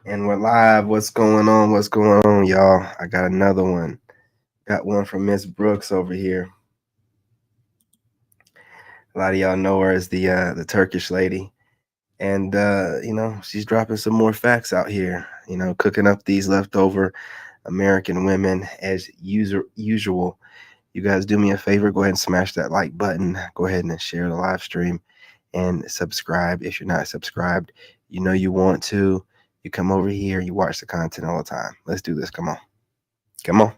And we're live. What's going on? What's going on, y'all? I got another one. Got one from Miss Brooks over here. A lot of y'all know her as the Turkish lady, and she's dropping some more facts out here. Cooking up these leftover American women as usual. You guys do me a favor. Go ahead and smash that like button. Go ahead and share the live stream and subscribe if you're not subscribed. You know you want to. You come over here. You watch the content all the time. Let's do this. Come on. Come on.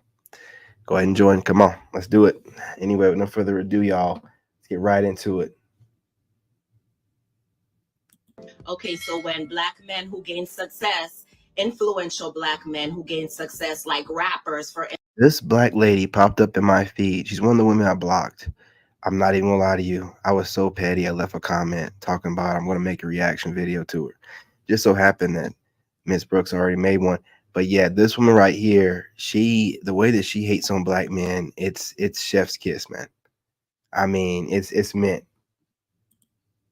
Go ahead and join. Come on. Let's do it. Anyway, with no further ado, y'all, let's get right into it. Okay, so when black men who gain success, influential black men who gain success, like rappers, for This black lady popped up in my feed. She's one of the women I blocked. I'm not even gonna lie to you. I was so petty. I left a comment talking about I'm gonna make a reaction video to her. Just so happened that Miss Brooks already made one. But yeah, this woman right here, the way that she hates on black men, it's chef's kiss, man. I mean, it's meant.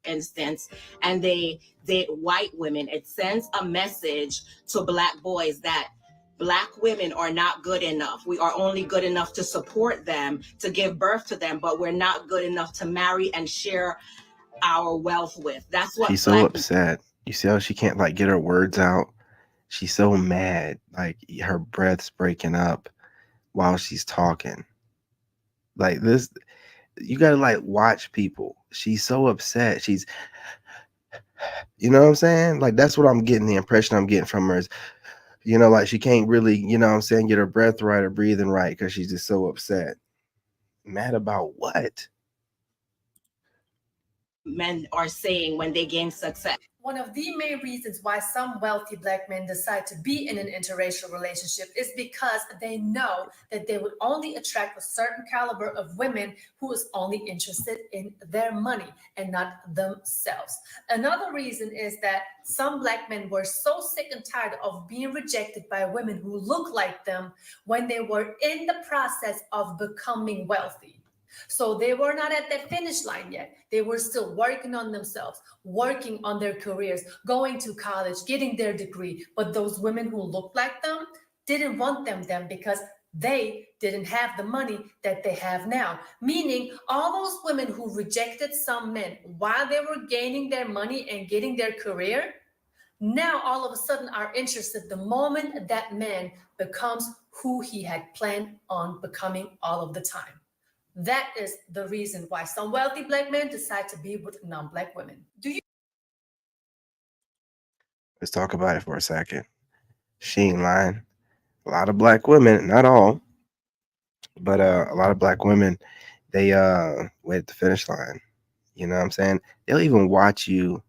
instance, and they date white women, it sends a message to black boys that black women are not good enough. We are only good enough to support them, to give birth to them, but we're not good enough to marry and share our wealth with. That's what She's so upset. You see how she can't like get her words out? She's so mad. Like her breath's breaking up while she's talking. Like this, you gotta like watch people. She's so upset. You know what I'm saying? Like that's what I'm getting. The impression I'm getting from her is, like she can't really, what I'm saying, get her breath right or breathing right because she's just so upset. Mad about what? men are saying when they gain success. One of the main reasons why some wealthy black men decide to be in an interracial relationship is because they know that they would only attract a certain caliber of women who is only interested in their money and not themselves. Another reason is that some black men were so sick and tired of being rejected by women who look like them when they were in the process of becoming wealthy. So they were not at that finish line yet. They were still working on themselves, working on their careers, going to college, getting their degree. But those women who looked like them didn't want them because they didn't have the money that they have now. Meaning, all those women who rejected some men while they were gaining their money and getting their career, now all of a sudden are interested the moment that man becomes who he had planned on becoming all of the time. That is the reason why some wealthy black men decide to be with non-black women. Let's talk about it for a second. She ain't lying. A lot of black women, not all, but a lot of black women, they wait at the finish line. You know what I'm saying? They'll even watch you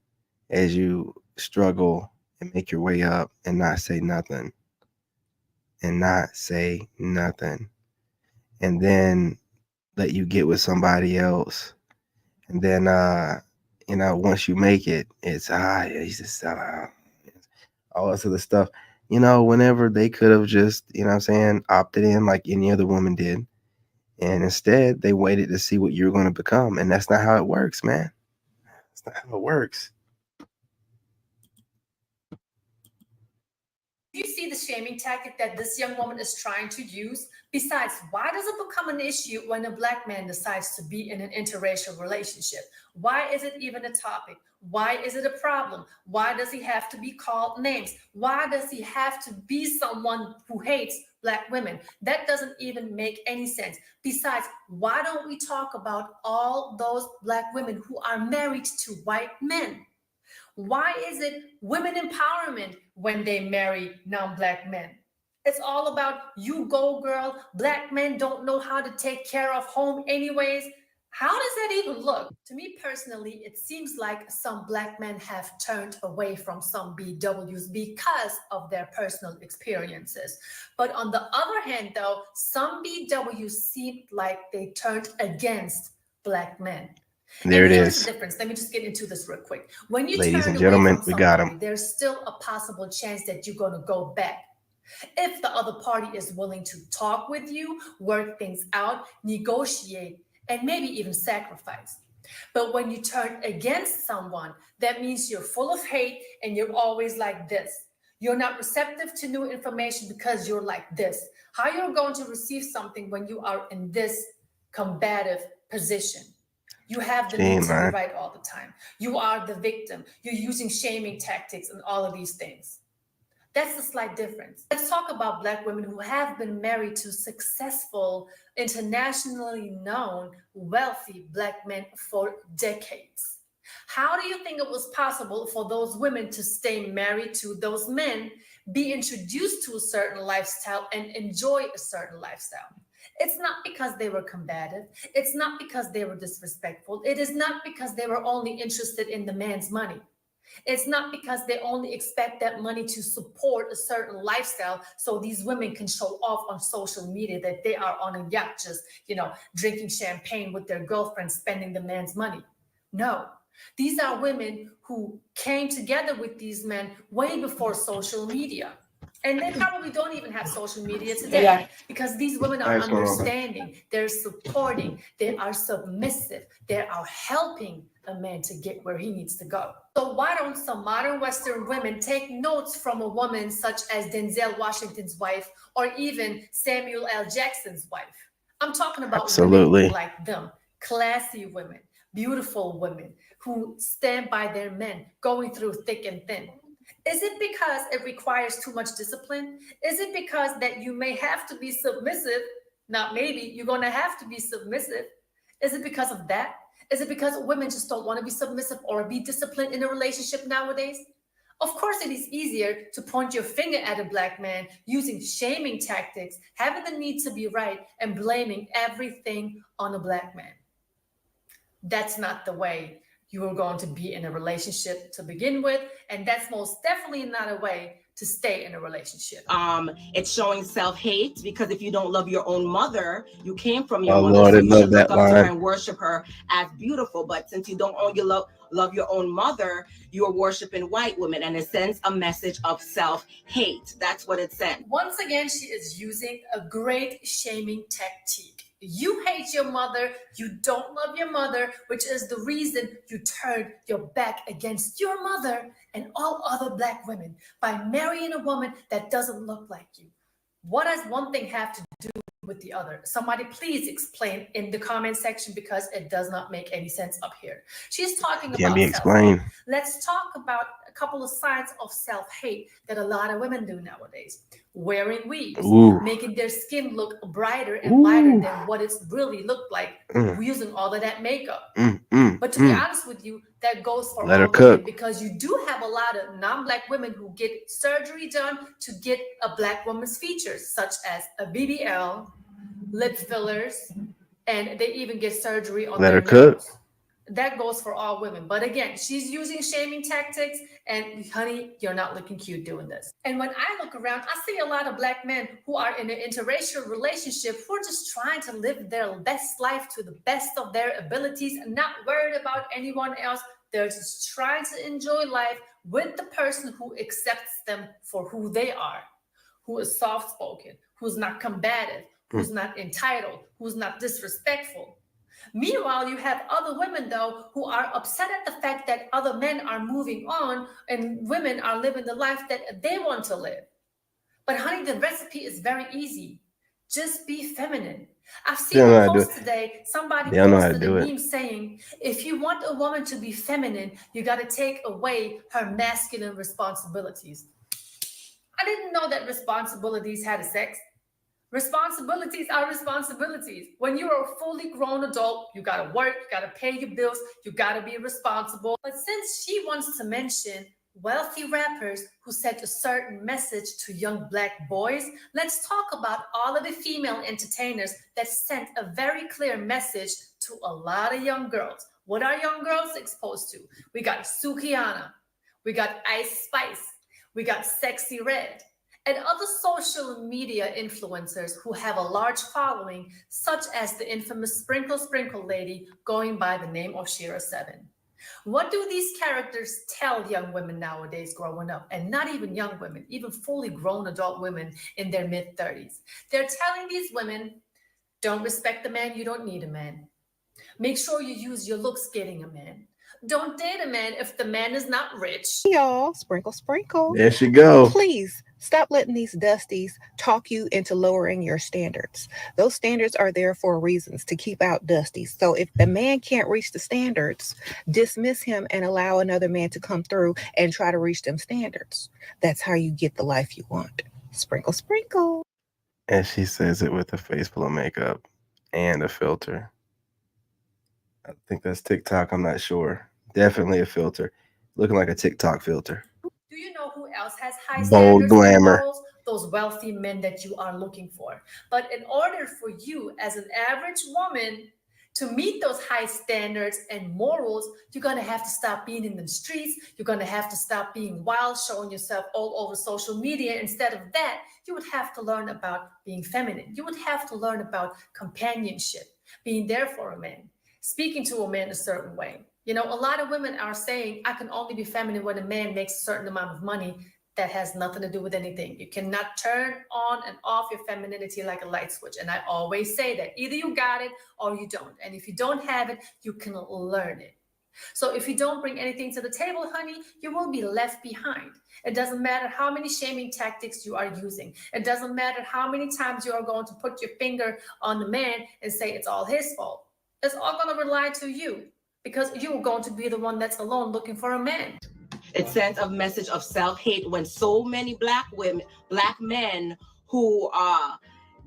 as you struggle and make your way up and not say nothing. And not say nothing. And then let you get with somebody else. And then once you make it, it's yeah, he's a sellout. All this other stuff. Whenever they could have just, what I'm saying, opted in like any other woman did. And instead they waited to see what you're going to become. And that's not how it works, man. That's not how it works. You see the shaming tactic that this young woman is trying to use? Besides, why does it become an issue when a black man decides to be in an interracial relationship? Why is it even a topic? Why is it a problem? Why does he have to be called names? Why does he have to be someone who hates black women? That doesn't even make any sense. Besides, why don't we talk about all those black women who are married to white men? Why is it women empowerment when they marry non-black men? It's all about you go girl. Black men don't know how to take care of home anyways. How does that even look? To me personally, it seems like some black men have turned away from some BWs because of their personal experiences. But on the other hand, though, some BWs seemed like they turned against black men. There and it here's is. the difference. Let me just get into this real quick. When you Ladies turn and away gentlemen, from we got somebody, him. there's still a possible chance that you're going to go back. If the other party is willing to talk with you, work things out, negotiate, and maybe even sacrifice. But when you turn against someone, that means you're full of hate and you're always like this. You're not receptive to new information because you're like this. How you're going to receive something when you are in this combative position? You have the She need ain't to be lying. right all the time. You are the victim. You're using shaming tactics and all of these things. That's the slight difference. Let's talk about Black women who have been married to successful, internationally known, wealthy Black men for decades. How do you think it was possible for those women to stay married to those men, be introduced to a certain lifestyle, and enjoy a certain lifestyle? It's not because they were combative. It's not because they were disrespectful. It is not because they were only interested in the man's money. It's not because they only expect that money to support a certain lifestyle so these women can show off on social media that they are on a yacht just, drinking champagne with their girlfriend, spending the man's money. No, these are women who came together with these men way before social media. And they probably don't even have social media today because these women are Nice one, Robin. understanding, they're supporting, they are submissive, they are helping a man to get where he needs to go. So why don't some modern Western women take notes from a woman such as Denzel Washington's wife or even Samuel L. Jackson's wife? I'm talking about Absolutely. women like them, classy women, beautiful women who stand by their men, going through thick and thin. Is it because it requires too much discipline? Is it because that you may have to be submissive? Not maybe, you're going to have to be submissive. Is it because of that? Is it because women just don't want to be submissive or be disciplined in a relationship nowadays? Of course, it is easier to point your finger at a Black man using shaming tactics, having the need to be right, and blaming everything on a Black man. That's not the way you are going to be in a relationship to begin with, and that's most definitely not a way to stay in a relationship. It's showing self-hate because if you don't love your own mother, you came from your Oh mother, Lord, so I you love should look that up to her line. and worship her as beautiful. But since you don't own your love your own mother, you are worshiping white women, and it sends a message of self-hate. That's what it sends. Once again, she is using a great shaming tactique. You hate your mother, you don't love your mother, which is the reason you turned your back against your mother and all other Black women by marrying a woman that doesn't look like you. What does one thing have to do with the other? Somebody please explain in the comment section because it does not make any sense up here. She's talking Can't about be explained. self-hate. Let's talk about a couple of signs of self-hate that a lot of women do nowadays. Wearing weaves, Ooh. making their skin look brighter and lighter Ooh. than what it's really looked like, Mm. using all of that makeup. Mm. But to be honest with you, that goes for Let her all women cook. because you do have a lot of non-Black women who get surgery done to get a Black woman's features, such as a BBL, lip fillers, and they even get surgery on Let their her cook. nose. That goes for all women. But again, she's using shaming tactics, and honey, you're not looking cute doing this. And when I look around, I see a lot of Black men who are in an interracial relationship who are just trying to live their best life to the best of their abilities and not worried about anyone else. They're just trying to enjoy life with the person who accepts them for who they are, who is soft-spoken, who's not combative, who's not entitled, who's not disrespectful. Meanwhile, you have other women, though, who are upset at the fact that other men are moving on and women are living the life that they want to live. But honey, the recipe is very easy. Just be feminine. I've They seen don't know a how to do post it. today, somebody They don't know how to posted a do it. meme saying, if you want a woman to be feminine, you got to take away her masculine responsibilities. I didn't know that responsibilities had a sex. Responsibilities are responsibilities. When you're a fully grown adult, you got to work, you got to pay your bills, you got to be responsible. But since she wants to mention wealthy rappers who sent a certain message to young Black boys, let's talk about all of the female entertainers that sent a very clear message to a lot of young girls. What are young girls exposed to? We got Sukihana, we got Ice Spice, we got Sexy Red, and other social media influencers who have a large following, such as the infamous Sprinkle Sprinkle lady going by the name of Shira7. What do these characters tell young women nowadays growing up? And not even young women, even fully grown adult women in their mid-30s. They're telling these women, don't respect the man, you don't need a man. Make sure you use your looks getting a man. Don't date a man if the man is not rich. Y'all, sprinkle, sprinkle. There she go. Please stop letting these dusties talk you into lowering your standards. Those standards are there for reasons to keep out dusties. So if the man can't reach the standards, dismiss him and allow another man to come through and try to reach them standards. That's how you get the life you want. Sprinkle, sprinkle. And she says it with a face full of makeup and a filter. I think that's TikTok. I'm not sure. Definitely a filter. Looking like a TikTok filter. Do you know who else has high Bold standards glamour. and morals? Those wealthy men that you are looking for. But in order for you as an average woman to meet those high standards and morals, you're going to have to stop being in the streets. You're going to have to stop being wild, showing yourself all over social media. Instead of that, you would have to learn about being feminine. You would have to learn about companionship, being there for a man, speaking to a man a certain way. You know, a lot of women are saying, I can only be feminine when a man makes a certain amount of money. That has nothing to do with anything. You cannot turn on and off your femininity like a light switch. And I always say that either you got it or you don't. And if you don't have it, you can learn it. So if you don't bring anything to the table, honey, you will be left behind. It doesn't matter how many shaming tactics you are using. It doesn't matter how many times you are going to put your finger on the man and say it's all his fault. It's all going to rely to you, because you're going to be the one that's alone looking for a man. It sends a message of self-hate when so many black men who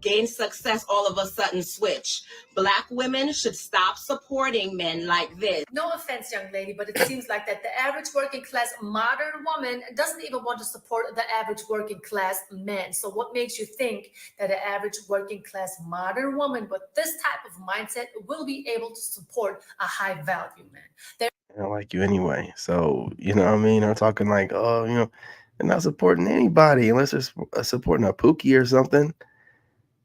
gain success all of a sudden switch. Black women should stop supporting men like this. No offense, young lady, but it seems like that the average working class modern woman doesn't even want to support the average working class man. So what makes you think that an average working class modern woman with this type of mindset will be able to support a high value man? I don't like you anyway. So, you know what I mean? They're talking like, oh, you know, they're not supporting anybody unless they're supporting a Pookie or something.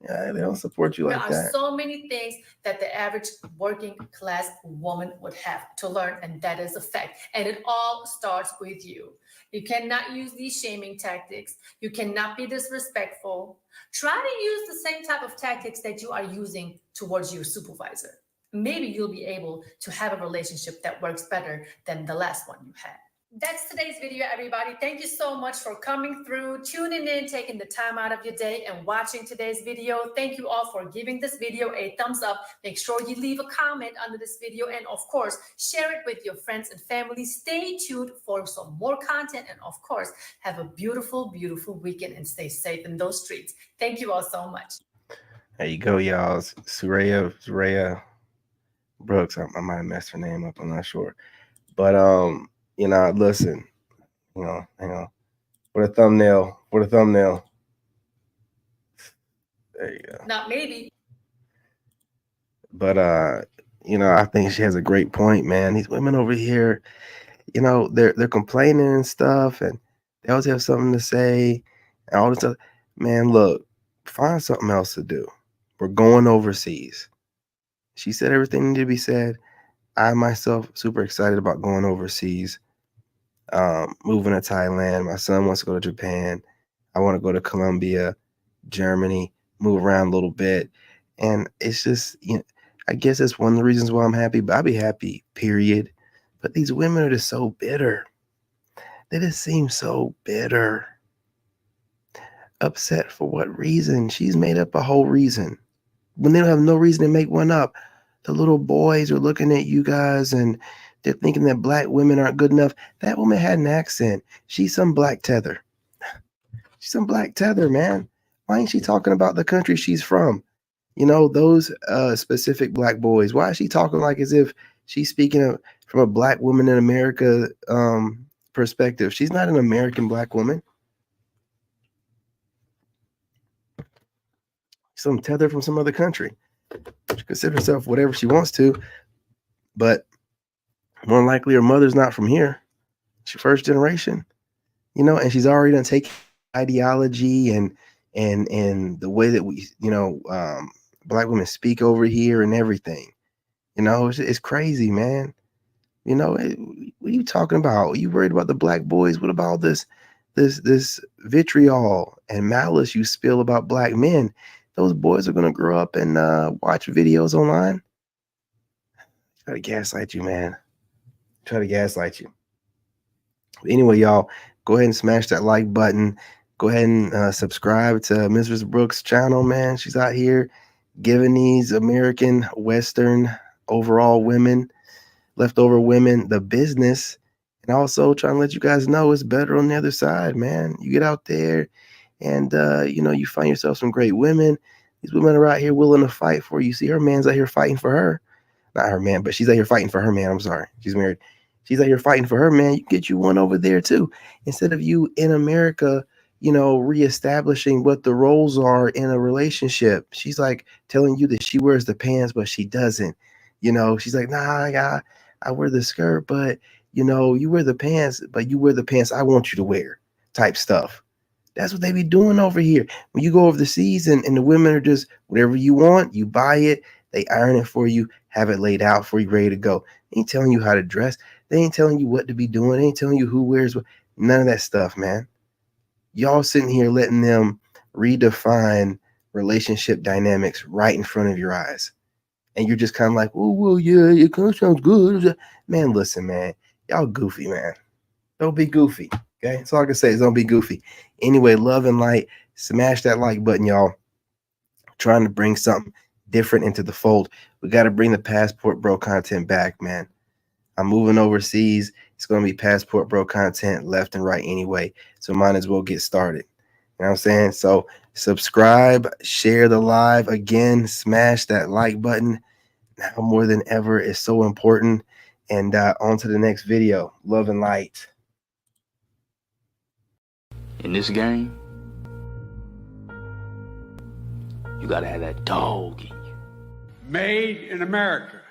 Yeah, they don't support you like that. There are so many things that the average working class woman would have to learn, and that is a fact. And it all starts with you. You cannot use these shaming tactics. You cannot be disrespectful. Try to use the same type of tactics that you are using towards your supervisor. Maybe you'll be able to have a relationship that works better than the last one you had. That's today's video, everybody. Thank you so much for coming through, tuning in, taking the time out of your day and watching today's video. Thank you all for giving this video a thumbs up. Make sure you leave a comment under this video, and of course, share it with your friends and family. Stay tuned for some more content, and of course, have a beautiful, beautiful weekend and stay safe in those streets. Thank you all so much. There you go, y'all. Suraya Brooks. I might have messed her name up. I'm not sure. But you know, listen, you know, hang on. For the thumbnail. There you go. Not maybe. But you know, I think she has a great point, man. These women over here, you know, they're complaining and stuff, and they always have something to say and all this stuff. Man, look, find something else to do. We're going overseas. She said everything needed to be said. I myself super excited about going overseas. Moving to Thailand. My son wants to go to Japan. I want to go to Colombia, Germany, move around a little bit. And it's just, you know, I guess that's one of the reasons why I'm happy, but I'll be happy, period. But these women are just so bitter. They just seem so bitter. Upset for what reason? She's made up a whole reason. When they don't have no reason to make one up, the little boys are looking at you guys and they're thinking that black women aren't good enough. That woman had an accent. She's some black tether. She's some black tether, man. Why ain't she talking about the country she's from? You know, those specific black boys. Why is she talking like as if she's speaking from a black woman in America perspective? She's not an American black woman. Some tether from some other country. She considers herself whatever she wants to, but more likely her mother's not from here. She's first generation, you know, and she's already done taken ideology and the way that we, you know, black women speak over here and everything. You know, it's crazy, man. You know, what are you talking about? Are you worried about the black boys? What about this vitriol and malice you spill about black men? Those boys are gonna grow up and watch videos online. Gotta gaslight you, man. try to gaslight you. But anyway, y'all, go ahead and smash that like button. Go ahead and subscribe to Mrs. Brooks' channel, man. She's out here giving these American Western overall women, leftover women, the business, and also trying to let you guys know it's better on the other side, man. You get out there and you find yourself some great women. These women are out here willing to fight for you. See, her man's out here fighting for her. Not her man, but she's out here fighting for her man. I'm sorry. She's married. She's out here fighting for her man. You get you one over there too. Instead of you in America, reestablishing what the roles are in a relationship. She's like telling you that she wears the pants, but she doesn't. She's like, nah, I wear the skirt, but you wear the pants, but you wear the pants I want you to wear type stuff. That's what they be doing over here. When you go over the seas and the women are just whatever you want, you buy it, they iron it for you, have it laid out for you, ready to go. They ain't telling you how to dress. They ain't telling you what to be doing. They ain't telling you who wears what. None of that stuff, man. Y'all sitting here letting them redefine relationship dynamics right in front of your eyes. And you're just kind of like, oh, well, yeah, it kind of sounds good. Man, listen, man. Y'all goofy, man. Don't be goofy. Okay, that's all I can say is don't be goofy. Anyway, love and light. Smash that like button, y'all. Trying to bring something different into the fold. We got to bring the Passport Bro content back, man. I'm moving overseas. It's going to be Passport Bro content left and right anyway. So might as well get started. You know what I'm saying? So subscribe, share the live. Again, smash that like button. Now more than ever is so important. And on to the next video. Love and light. In this game, you gotta have that dog in you. Made in America.